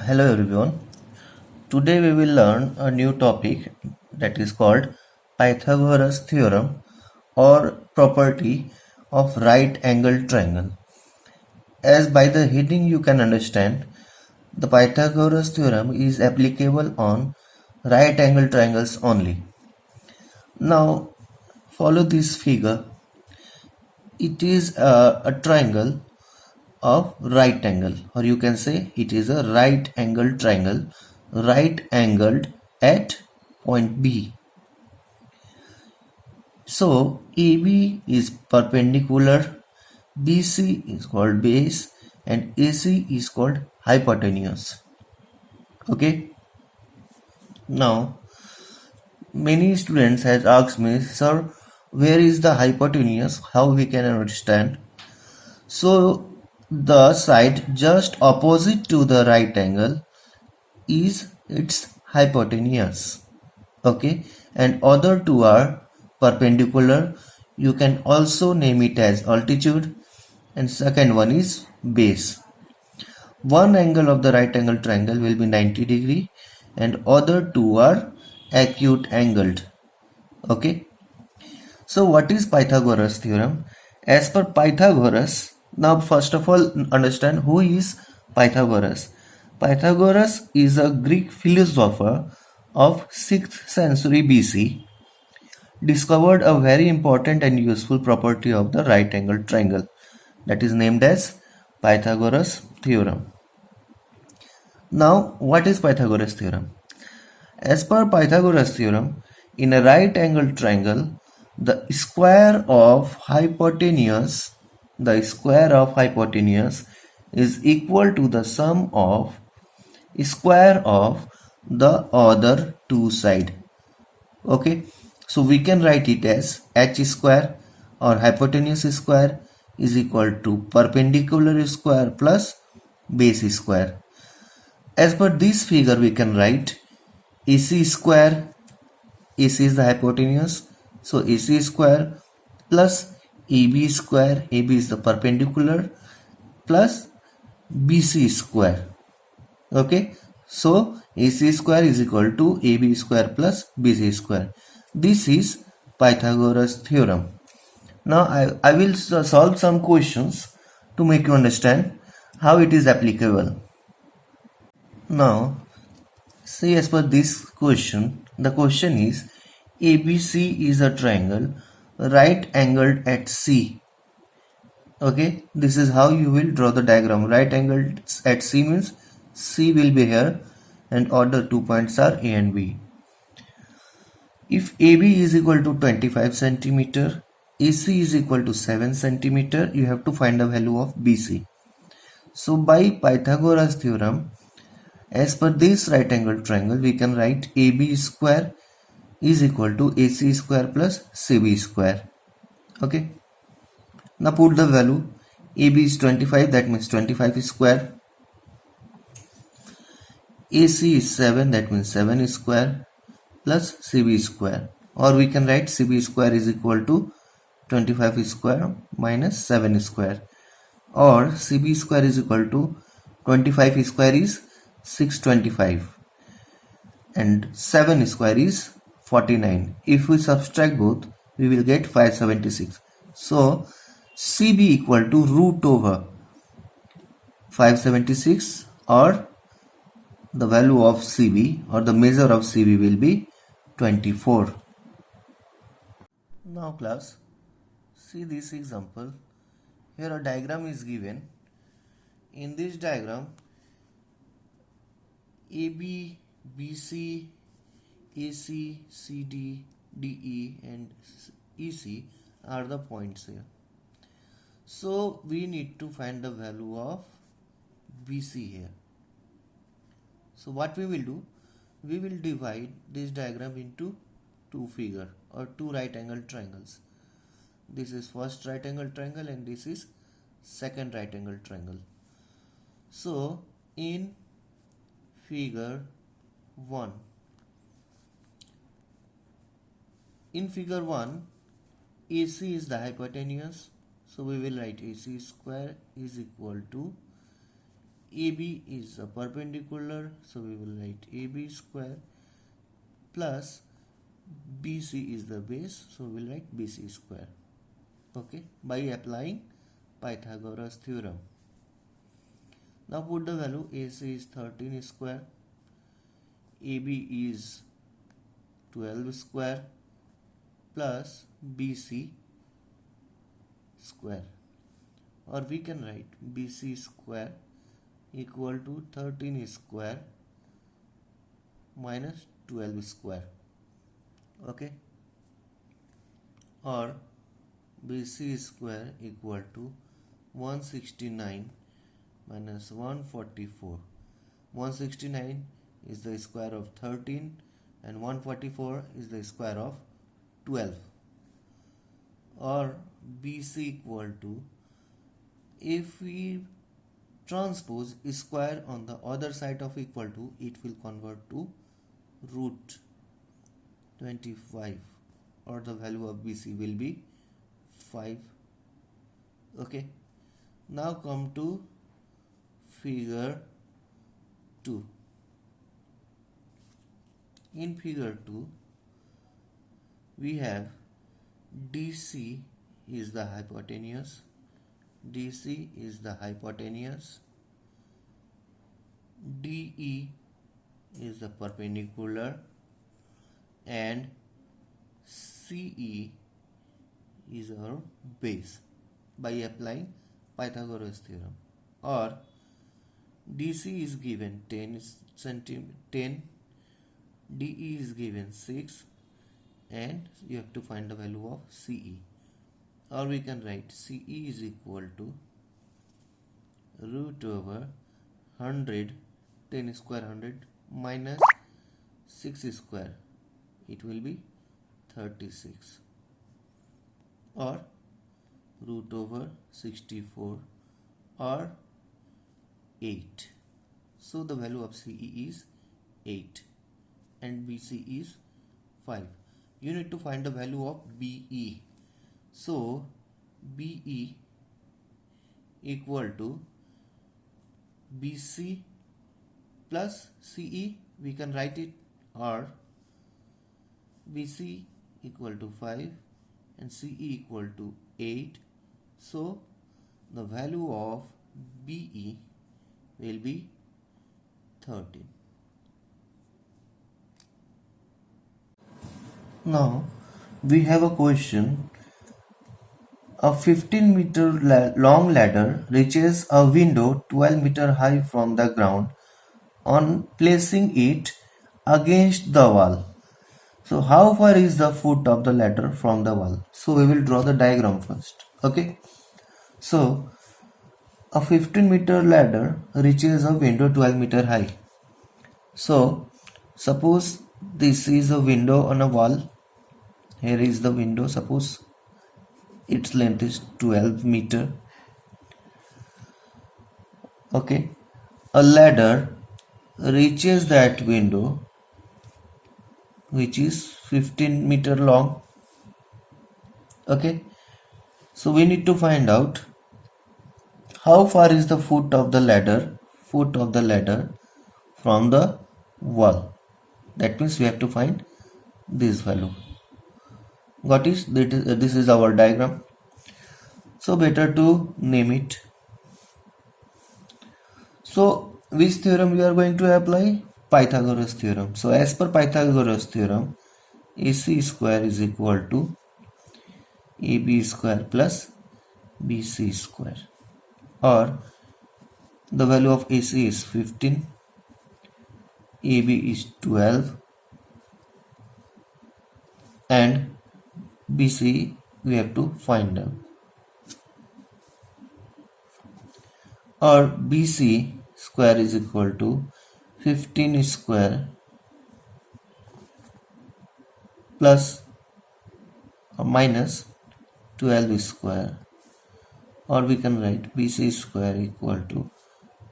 Hello everyone. Today we will learn a new topic that is called Pythagoras theorem or property of right angled triangle. As by the heading you can understand, the Pythagoras theorem is applicable on right angled triangles only. Now follow this figure. It is a triangle of right angle, or you can say it is a right angled triangle, right angled at point B. So AB is perpendicular, BC is called base, and AC is called hypotenuse. Okay. Now many students has asked me, sir, where is the hypotenuse? How we can understand? So the side just opposite to the right angle is its hypotenuse. Okay, and other two are perpendicular. You can also name it as altitude, and second one is base. One angle of the right angle triangle will be 90 degree and other two are acute angled. Okay, so what is Pythagoras theorem? As per Pythagoras, now first of all understand who is Pythagoras. Pythagoras is a Greek philosopher of 6th century BC, discovered a very important and useful property of the right angled triangle that is named as Pythagoras theorem. Now, what is Pythagoras theorem? As per Pythagoras theorem, in a right angled triangle, the square of hypotenuse is equal to the sum of square of the other two sides. Okay, so we can write it as h square or hypotenuse square is equal to perpendicular square plus base square. As per this figure we can write AC square, AC is the hypotenuse, so AC square plus AB square, AB is the perpendicular, plus BC square. Okay, so AC square is equal to AB square plus BC square. This is Pythagoras theorem. Now I will solve some questions to make you understand how it is applicable. Now see, as per this question, the question is ABC is a triangle right angled at C. Okay, this is how you will draw the diagram. Right angled at C means C will be here and other 2 points are A and B. If AB is equal to 25 centimeter, AC is equal to 7 centimeter, you have to find the value of BC. So by Pythagoras theorem, as per this right angle triangle, we can write AB square is equal to AC square plus CB square. Okay. Now put the value. AB is 25, that means 25 square. AC is 7, that means 7 square plus CB square. Or we can write CB square is equal to 25 square minus 7 square. Or CB square is equal to 25 square is 625 and 7 square is 49. If we subtract both, we will get 576. So CB equal to root over 576, or the value of CB or the measure of CB will be 24. Now class, see this example. Here a diagram is given. In this diagram, AB, BC, AC, CD, DE and EC are the points here. So we need to find the value of BC here. So what we will do, we will divide this diagram into two figure or two right angle triangles. This is first right angle triangle and this is second right angle triangle. So in figure 1, AC is the hypotenuse, so we will write AC square is equal to AB is a perpendicular, so we will write AB square plus BC is the base, so we will write BC square. Okay, by applying Pythagoras theorem. Now put the value. AC is 13 square, AB is 12 square plus BC square, or we can write BC square equal to 13 square minus 12 square. Okay, or BC square equal to 169 minus 144. 169 is the square of 13 and 144 is the square of 12. Or BC equal to, if we transpose square on the other side of equal to, it will convert to root 25, or the value of BC will be 5. Okay, now come to figure 2. In figure 2, we have DC is the hypotenuse, DC is the hypotenuse, DE is the perpendicular, and CE is our base by applying Pythagoras theorem. Or DC is given 10 10, DE is given 6, and you have to find the value of CE. Or we can write CE is equal to root over 100, 10 square 100 minus 6 square, it will be 36, or root over 64, or 8. So the value of CE is 8 and BC is 5. You need to find the value of BE. So BE equal to BC plus CE, we can write it, or BC equal to 5 and CE equal to 8. So the value of BE will be 13. Now we have a question. A 15-meter long ladder reaches a window 12 meters high from the ground on placing it against the wall. So how far is the foot of the ladder from the wall? So we will draw the diagram first. Okay. So a 15-meter ladder reaches a window 12 meters high. So suppose this is a window on a wall. Here is the window. Suppose its length is 12 meters. Okay. A ladder reaches that window which is 15 meters long. Okay. So we need to find out how far is the foot of the ladder from the wall. That means we have to find this value. Got it? This is our diagram. So better to name it. So which theorem we are going to apply? Pythagoras theorem. So as per Pythagoras theorem, AC square is equal to AB square plus BC square, or the value of AC is 15, AB is 12, and BC we have to find out. Or BC square is equal to 15 square plus or minus 12 square, or we can write BC square equal to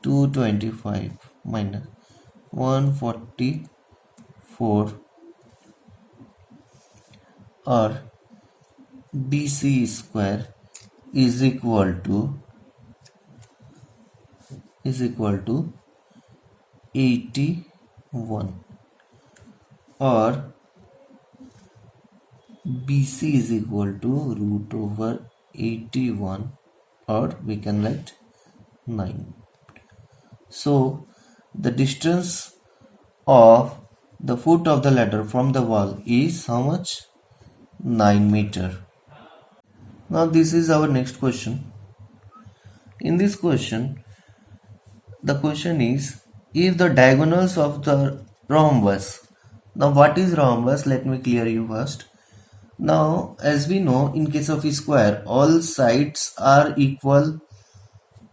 225 minus 144, or BC square is equal to is equal to 81, or BC is equal to root over 81, or we can write 9. So the distance of the foot of the ladder from the wall is how much? 9 meter. Now this is our next question. In this question, the question is, if the diagonals of the rhombus. Now what is rhombus? Let me clear you first. Now as we know, in case of a square, all sides are equal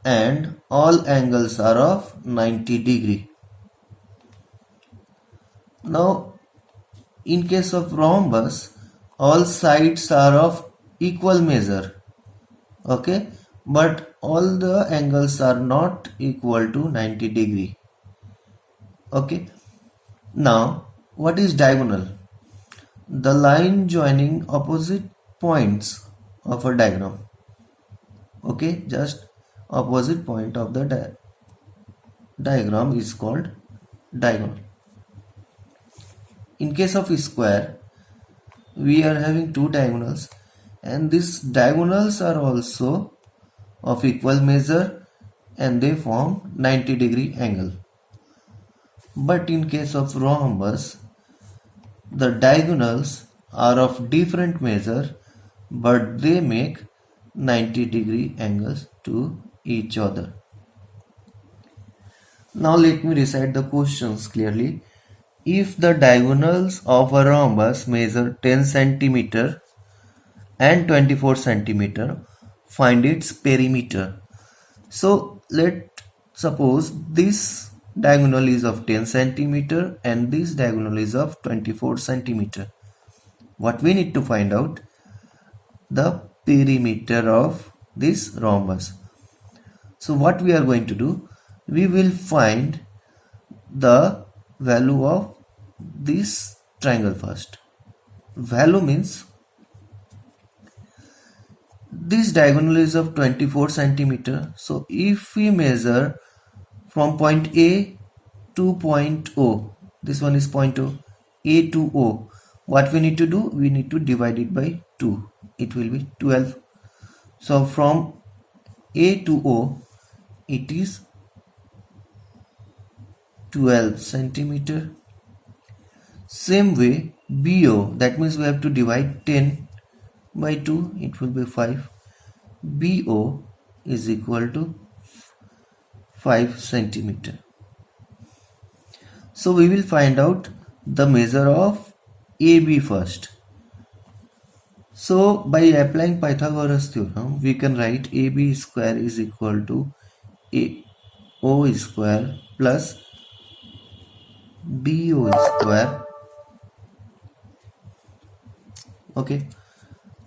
and all angles are of 90 degree. Now in case of rhombus, all sides are of equal measure, okay, but all the angles are not equal to 90 degree, okay. Now what is diagonal? The line joining opposite points of a diagram, okay, just opposite point of the diagram is called diagonal. In case of a square, we are having two diagonals, and these diagonals are also of equal measure and they form 90 degree angle. But in case of rhombus, the diagonals are of different measure but they make 90 degree angles to each other. Now let me recite the questions clearly. If the diagonals of a rhombus measure 10 centimeter and 24 centimeter, find its perimeter. So let's suppose this diagonal is of 10 centimeter and this diagonal is of 24 centimeter. What we need to find out? The perimeter of this rhombus. So what we are going to do? We will find the value of this triangle first. Value means this diagonal is of 24 centimeter. So if we measure from point A to point O, this one is point O, A to O, what we need to do? We need to divide it by 2. It will be 12. So from A to O, it is 12 centimeter. Same way BO, that means we have to divide 10 by 2, it will be 5. BO is equal to 5 centimeter. So we will find out the measure of AB first. So by applying Pythagoras theorem, we can write AB square is equal to AO square plus BO square, okay,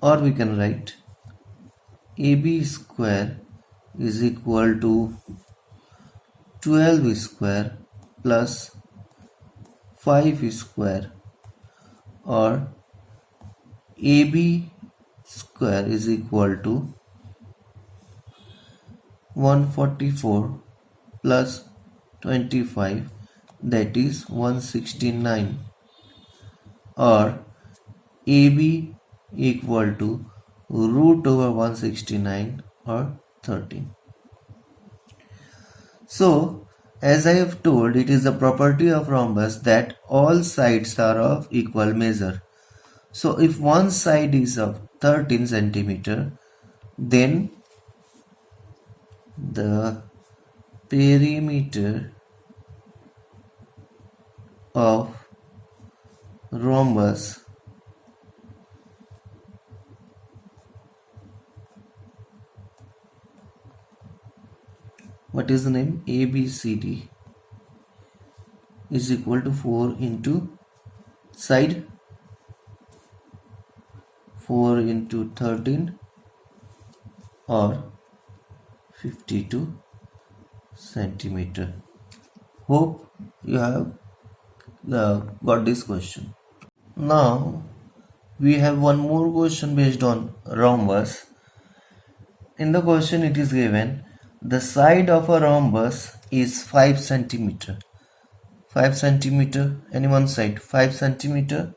or we can write AB square is equal to 12 square plus 5 square, or AB square is equal to 144 plus 25, that is 169, or AB equal to root over 169 or 13. So as I have told, it is the property of rhombus that all sides are of equal measure. So if one side is of 13 centimeter, then the perimeter of rhombus what is the name ABCD is equal to 4 into side 4 into 13 or 52 centimeter. Hope you have got this question. Now we have one more question based on rhombus. In the question it is given, The side of a rhombus is 5 centimeter. 5 centimeter, any one side, 5 centimeter.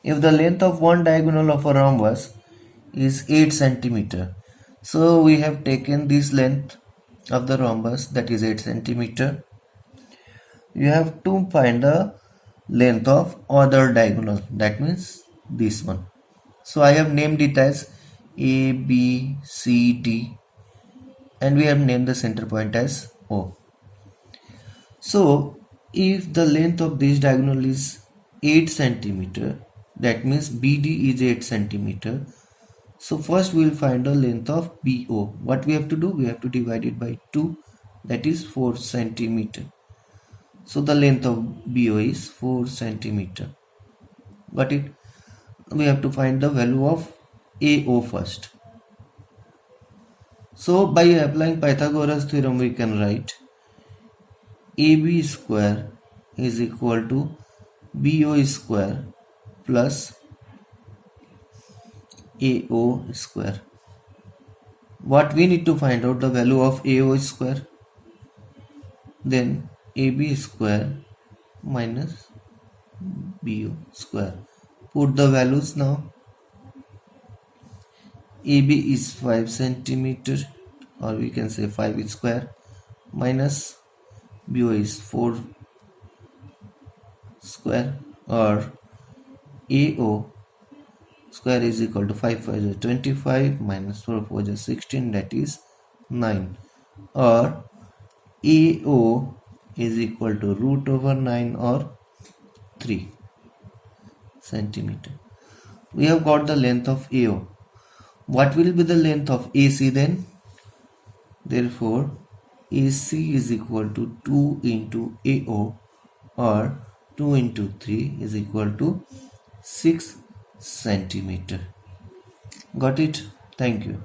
If the length of one diagonal of a rhombus is 8 centimeter, so we have taken this length of the rhombus, that is 8 centimeter. You have to find the length of other diagonal, that means this one. So I have named it as A, B, C, D, and we have named the center point as O. So if the length of this diagonal is 8 centimeter, that means BD is 8 centimeter. So first we will find the length of BO. What we have to do? We have to divide it by 2, that is 4 centimeter. So the length of BO is 4 centimeter. Got it? We have to find the value of AO first. So by applying Pythagoras theorem, we can write AB square is equal to BO square plus AO square. What we need to find out the value of AO square? Then AB square minus BO square. Put the values now. AB is 5 centimeter, or we can say 5 square, minus BO is 4 square, or AO square is equal to 5 5 is 25 minus 4 4 is 16, that is 9, or AO is equal to root over 9 or 3 centimeter. We have got the length of AO. What will be the length of AC then? Therefore AC is equal to 2 into AO, or 2 into 3 is equal to 6 centimeter. Got it? Thank you.